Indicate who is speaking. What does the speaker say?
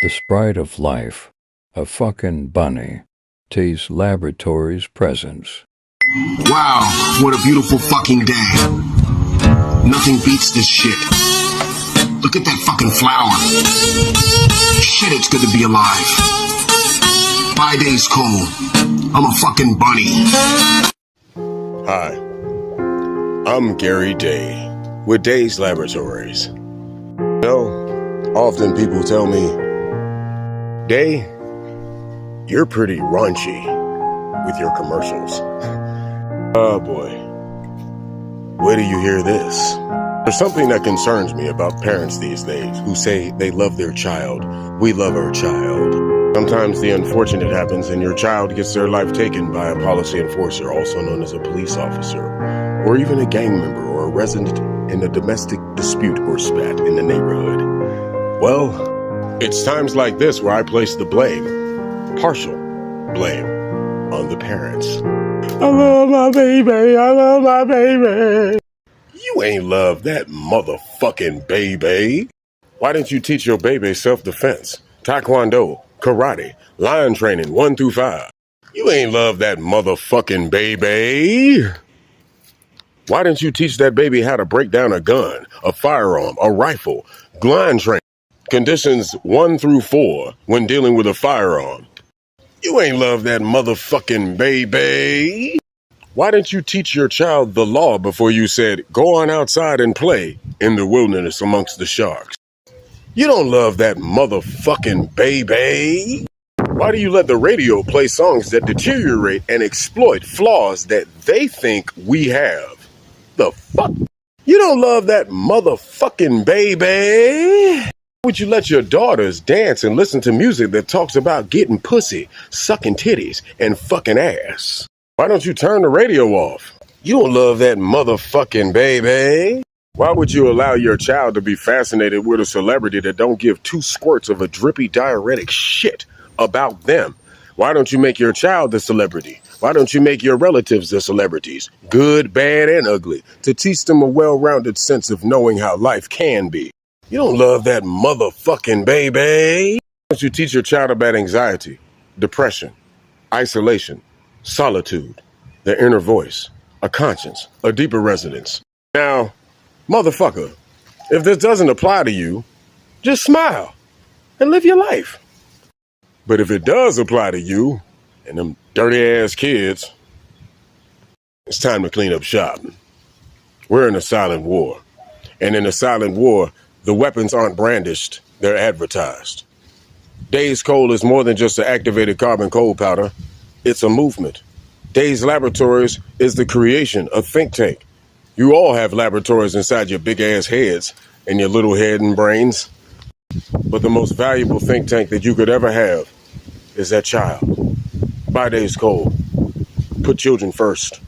Speaker 1: The sprite of life, a fucking bunny. Deys Laboratories presents.
Speaker 2: Wow, what a beautiful fucking day. Nothing beats this shit. Look at that fucking flower. Shit, it's good to be alive. Bye, Deys Cole. I'm a fucking bunny.
Speaker 3: Hi, I'm Gary Day with Deys Laboratories. Often people tell me, Day, you're pretty raunchy with your commercials. Oh boy, where do you hear this? There's something that concerns me about parents these days who say they love their child. We love our child. Sometimes the unfortunate happens and your child gets their life taken by a policy enforcer, also known as a police officer, or even a gang member or a resident in a domestic dispute or spat in the neighborhood. Well, it's times like this where I place the blame, partial blame, on the parents. I love my baby, I love my baby. You ain't love that motherfucking baby. Why didn't you teach your baby self-defense, taekwondo, karate, lion training 1 through 5? You ain't love that motherfucking baby. Why didn't you teach that baby how to break down a gun, a firearm, a rifle, lion training, conditions 1 through 4 when dealing with a firearm? You ain't love that motherfucking baby. Why didn't you teach your child the law before you said, go on outside and play in the wilderness amongst the sharks? You don't love that motherfucking baby. Why do you let the radio play songs that deteriorate and exploit flaws that they think we have? The fuck? You don't love that motherfucking baby. Why would you let your daughters dance and listen to music that talks about getting pussy, sucking titties, and fucking ass? Why don't you turn the radio off? You don't love that motherfucking baby. Why would you allow your child to be fascinated with a celebrity that don't give 2 squirts of a drippy diuretic shit about them? Why don't you make your child the celebrity? Why don't you make your relatives the celebrities, good, bad, and ugly, to teach them a well-rounded sense of knowing how life can be? You don't love that motherfucking baby. Why don't you teach your child about anxiety, depression, isolation, solitude, their inner voice, a conscience, a deeper resonance? Now, motherfucker, if this doesn't apply to you, just smile and live your life. But if it does apply to you and them dirty-ass kids, it's time to clean up shop. We're in a silent war. And in a silent war, the weapons aren't brandished, they're advertised. Deys Coal is more than just an activated carbon coal powder. It's a movement. Deys Laboratories is the creation of think tank. You all have laboratories inside your big-ass heads and your little head and brains. But the most valuable think tank that you could ever have is that child. Bye, Deys Cole. Put children first.